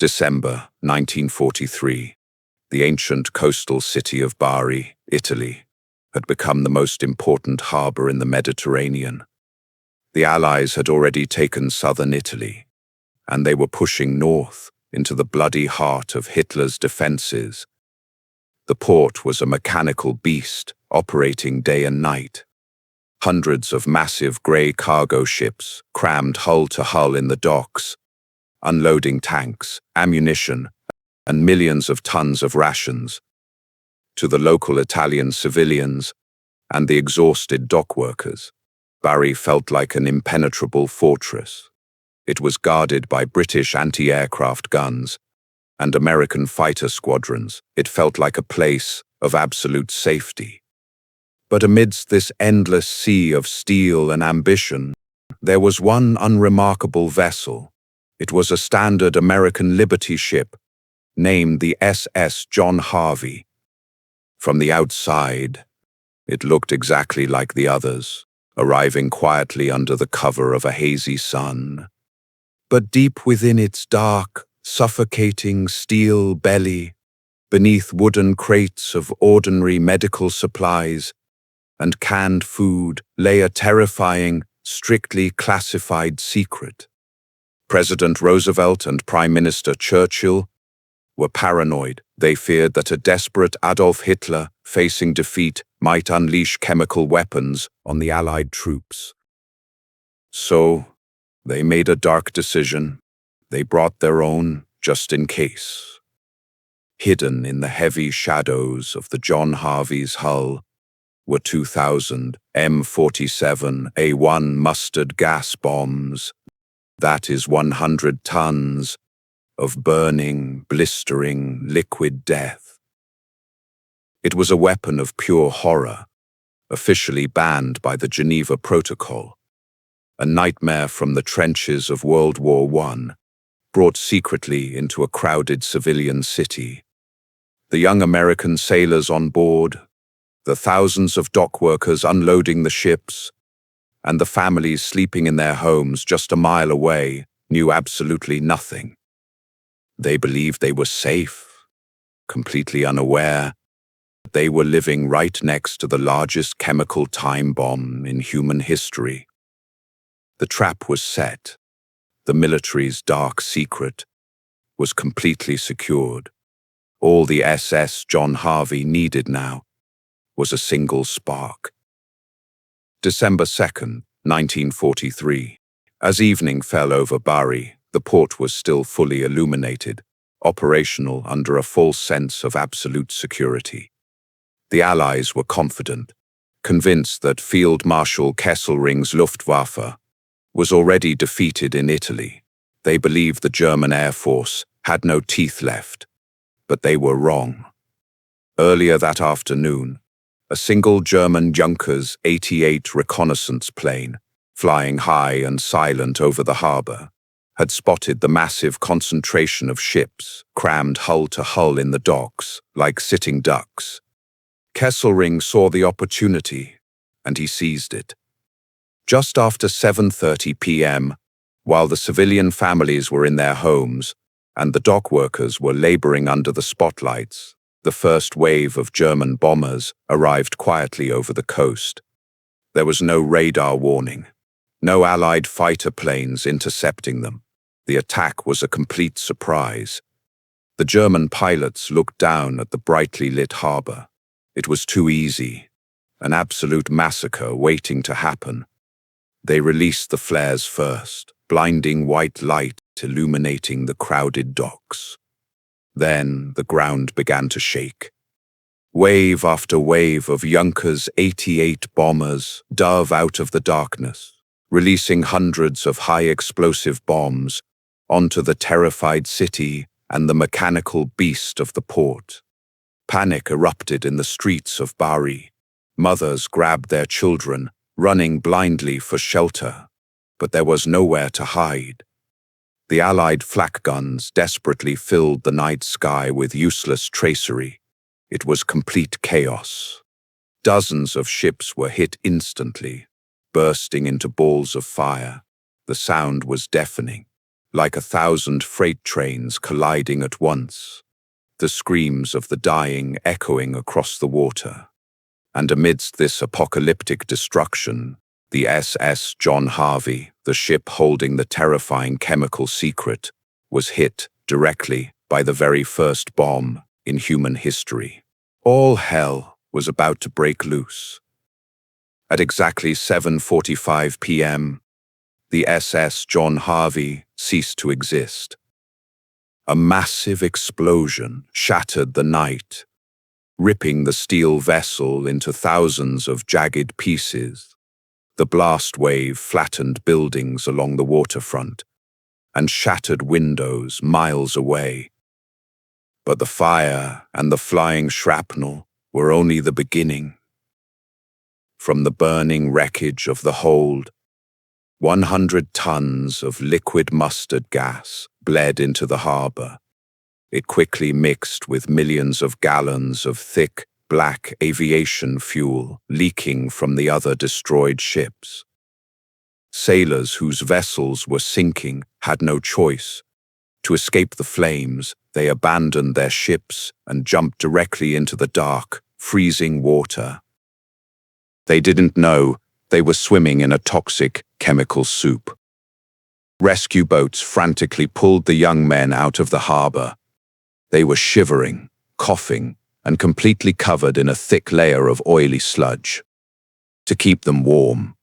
December 1943. The ancient coastal city of Bari, Italy, had become the most important harbor in the Mediterranean. The Allies had already taken southern Italy, and they were pushing north into the bloody heart of Hitler's defenses. The port was a mechanical beast, operating day and night. Hundreds of massive grey cargo ships crammed hull to hull in the docks, unloading tanks, ammunition, and millions of tons of rations. To the local Italian civilians and the exhausted dock workers, Bari felt like an impenetrable fortress. It was guarded by British anti-aircraft guns and American fighter squadrons. It felt like a place of absolute safety. But amidst this endless sea of steel and ambition, there was one unremarkable vessel. It was a standard American Liberty ship, named the SS John Harvey. From the outside, it looked exactly like the others, arriving quietly under the cover of a hazy sun. But deep within its dark, suffocating steel belly, beneath wooden crates of ordinary medical supplies and canned food, lay a terrifying, strictly classified secret. President Roosevelt and Prime Minister Churchill were paranoid. They feared that a desperate Adolf Hitler, facing defeat, might unleash chemical weapons on the Allied troops. So, they made a dark decision. They brought their own, just in case. Hidden in the heavy shadows of the John Harvey's hull were 2,000 M47A1 mustard gas bombs. That is 100 tons of burning, blistering, liquid death. It was a weapon of pure horror, officially banned by the Geneva Protocol, a nightmare from the trenches of World War I, brought secretly into a crowded civilian city. The young American sailors on board, the thousands of dock workers unloading the ships, and the families sleeping in their homes just a mile away knew absolutely nothing. They believed they were safe, completely unaware that they were living right next to the largest chemical time bomb in human history. The trap was set. The military's dark secret was completely secured. All the SS John Harvey needed now was a single spark. December 2nd, 1943. As evening fell over Bari, the port was still fully illuminated, operational under a false sense of absolute security. The Allies were confident, convinced that Field Marshal Kesselring's Luftwaffe was already defeated in Italy. They believed the German Air Force had no teeth left, but they were wrong. Earlier that afternoon, a single German Junkers 88 reconnaissance plane, flying high and silent over the harbor, had spotted the massive concentration of ships crammed hull to hull in the docks like sitting ducks. Kesselring saw the opportunity, and he seized it. Just after 7:30 p.m., while the civilian families were in their homes and the dock workers were laboring under the spotlights, the first wave of German bombers arrived quietly over the coast. There was no radar warning, no Allied fighter planes intercepting them. The attack was a complete surprise. The German pilots looked down at the brightly lit harbor. It was too easy, an absolute massacre waiting to happen. They released the flares first, blinding white light illuminating the crowded docks. Then the ground began to shake. Wave after wave of Junkers 88 bombers dove out of the darkness, releasing hundreds of high-explosive bombs onto the terrified city and the mechanical beast of the port. Panic erupted in the streets of Bari. Mothers grabbed their children, running blindly for shelter, but there was nowhere to hide. The Allied flak guns desperately filled the night sky with useless tracery. It was complete chaos. Dozens of ships were hit instantly, bursting into balls of fire. The sound was deafening. like 1,000 freight trains colliding at once, the screams of the dying echoing across the water. And amidst this apocalyptic destruction, the SS John Harvey, the ship holding the terrifying chemical secret, was hit directly by the very first bomb in human history. All hell was about to break loose. At exactly 7:45 p.m., the SS John Harvey ceased to exist. A massive explosion shattered the night, ripping the steel vessel into thousands of jagged pieces. The blast wave flattened buildings along the waterfront and shattered windows miles away. But the fire and the flying shrapnel were only the beginning. From the burning wreckage of the hold, 100 tons of liquid mustard gas bled into the harbor. It quickly mixed with millions of gallons of thick, black aviation fuel leaking from the other destroyed ships. Sailors whose vessels were sinking had no choice. To escape the flames, they abandoned their ships and jumped directly into the dark, freezing water. They didn't know they were swimming in a toxic chemical soup. Rescue boats frantically pulled the young men out of the harbor. They were shivering, coughing, and completely covered in a thick layer of oily sludge. To keep them warm,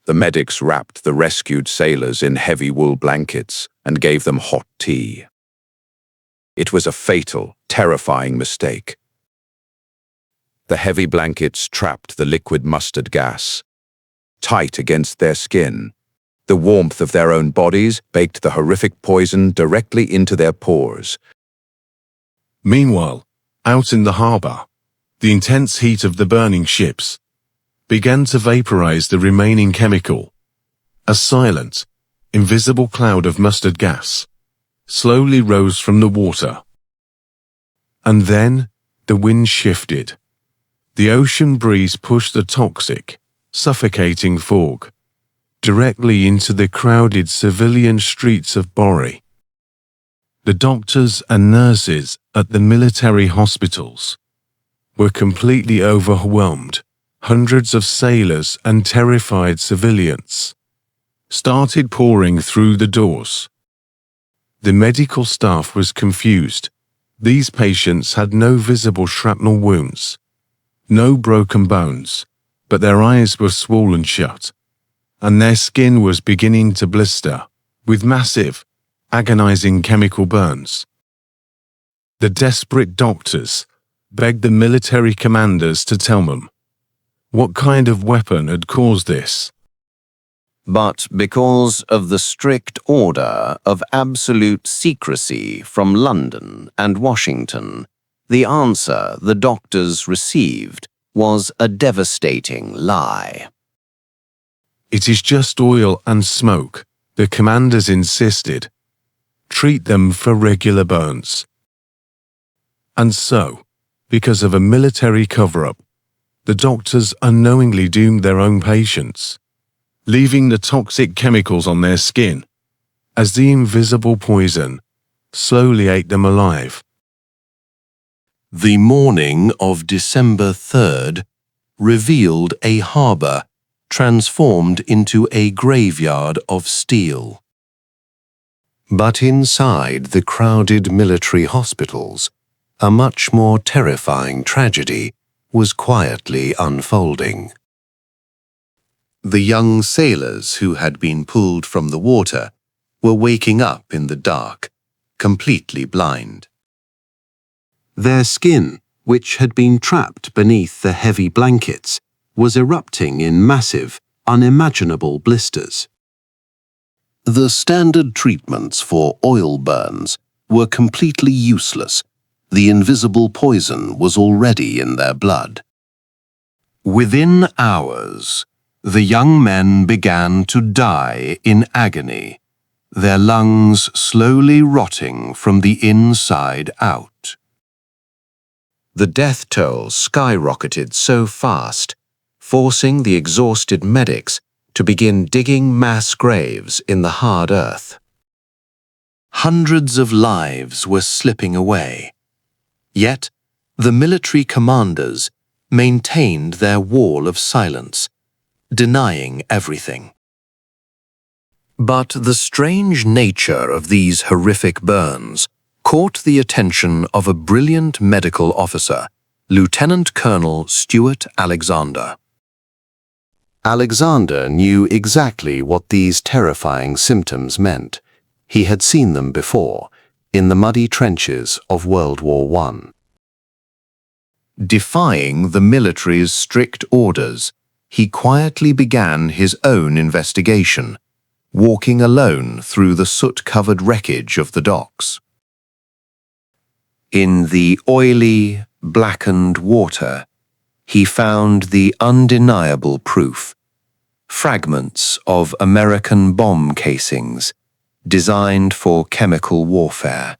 the medics wrapped the rescued sailors in heavy wool blankets and gave them hot tea. It was a fatal, terrifying mistake. The heavy blankets trapped the liquid mustard gas. Tight against their skin, the warmth of their own bodies baked the horrific poison directly into their pores. Meanwhile, out in the harbor, the intense heat of the burning ships began to vaporize the remaining chemical. A silent, invisible cloud of mustard gas slowly rose from the water. And then the wind shifted. The ocean breeze pushed the toxic, suffocating fog directly into the crowded civilian streets of Bari. The doctors and nurses at the military hospitals were completely overwhelmed. Hundreds of sailors and terrified civilians started pouring through the doors. The medical staff was confused. These patients had no visible shrapnel wounds, no broken bones, but their eyes were swollen shut, and their skin was beginning to blister, with massive, agonizing chemical burns. The desperate doctors begged the military commanders to tell them what kind of weapon had caused this. But because of the strict order of absolute secrecy from London and Washington, the answer the doctors received was a devastating lie. It is just oil and smoke, the commanders insisted. Treat them for regular burns. And so, because of a military cover-up, the doctors unknowingly doomed their own patients, leaving the toxic chemicals on their skin as the invisible poison slowly ate them alive. The morning of December 3rd revealed a harbour transformed into a graveyard of steel. But inside the crowded military hospitals, a much more terrifying tragedy was quietly unfolding. The young sailors who had been pulled from the water were waking up in the dark, completely blind. Their skin, which had been trapped beneath the heavy blankets, was erupting in massive, unimaginable blisters. The standard treatments for oil burns were completely useless. The invisible poison was already in their blood. Within hours, the young men began to die in agony, their lungs slowly rotting from the inside out. The death toll skyrocketed so fast, forcing the exhausted medics to begin digging mass graves in the hard earth. Hundreds of lives were slipping away. Yet, the military commanders maintained their wall of silence, denying everything. But the strange nature of these horrific burns caught the attention of a brilliant medical officer, Lieutenant Colonel Stuart Alexander. Alexander knew exactly what these terrifying symptoms meant. He had seen them before, in the muddy trenches of World War I. Defying the military's strict orders, he quietly began his own investigation, walking alone through the soot-covered wreckage of the docks. In the oily, blackened water, he found the undeniable proof: fragments of American bomb casings designed for chemical warfare.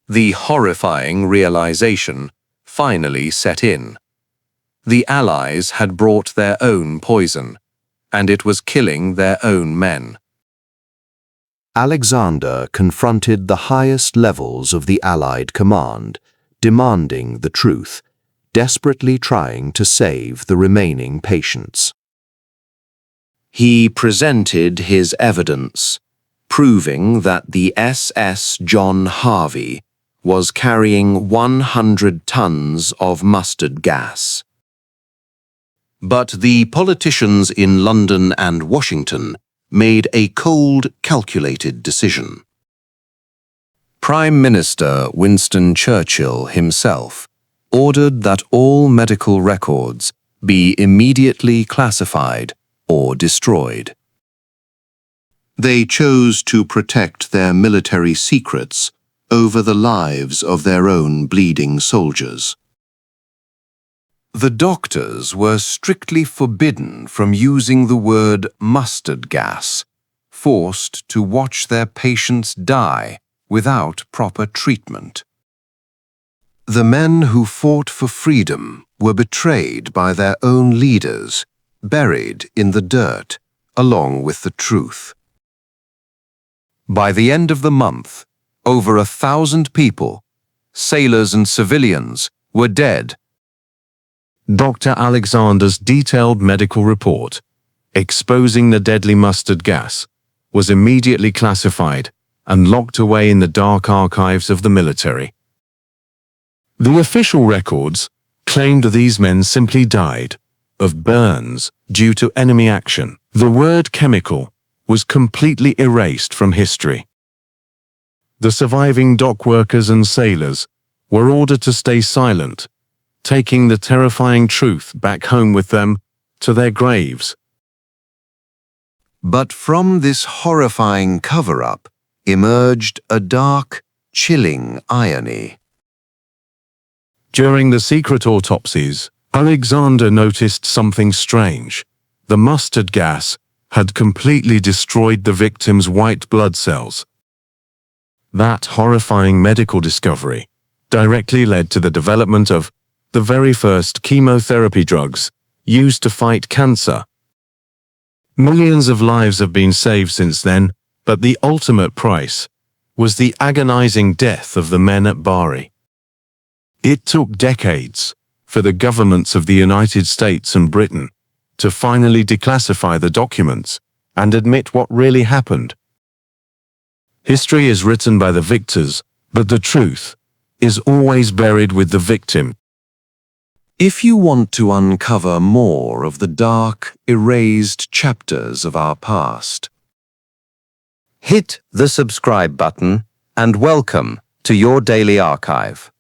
The horrifying realization finally set in. The Allies had brought their own poison, and it was killing their own men. Alexander confronted the highest levels of the Allied command, demanding the truth, desperately trying to save the remaining patients. He presented his evidence, proving that the SS John Harvey was carrying 100 tons of mustard gas. But the politicians in London and Washington made a cold, calculated decision. Prime Minister Winston Churchill himself ordered that all medical records be immediately classified or destroyed. They chose to protect their military secrets over the lives of their own bleeding soldiers. The doctors were strictly forbidden from using the word mustard gas, forced to watch their patients die without proper treatment. The men who fought for freedom were betrayed by their own leaders, buried in the dirt, along with the truth. By the end of the month, over 1,000 people, sailors and civilians, were dead. Dr. Alexander's detailed medical report, exposing the deadly mustard gas, was immediately classified and locked away in the dark archives of the military. The official records claimed these men simply died of burns due to enemy action. The word chemical was completely erased from history. The surviving dock workers and sailors were ordered to stay silent, taking the terrifying truth back home with them to their graves. But from this horrifying cover-up emerged a dark, chilling irony. During the secret autopsies, Alexander noticed something strange. The mustard gas had completely destroyed the victims' white blood cells. That horrifying medical discovery directly led to the development of the very first chemotherapy drugs used to fight cancer. Millions of lives have been saved since then, but the ultimate price was the agonizing death of the men at Bari. It took decades for the governments of the United States and Britain to finally declassify the documents and admit what really happened. History is written by the victors, but the truth is always buried with the victim. If you want to uncover more of the dark, erased chapters of our past, hit the subscribe button and welcome to your daily archive.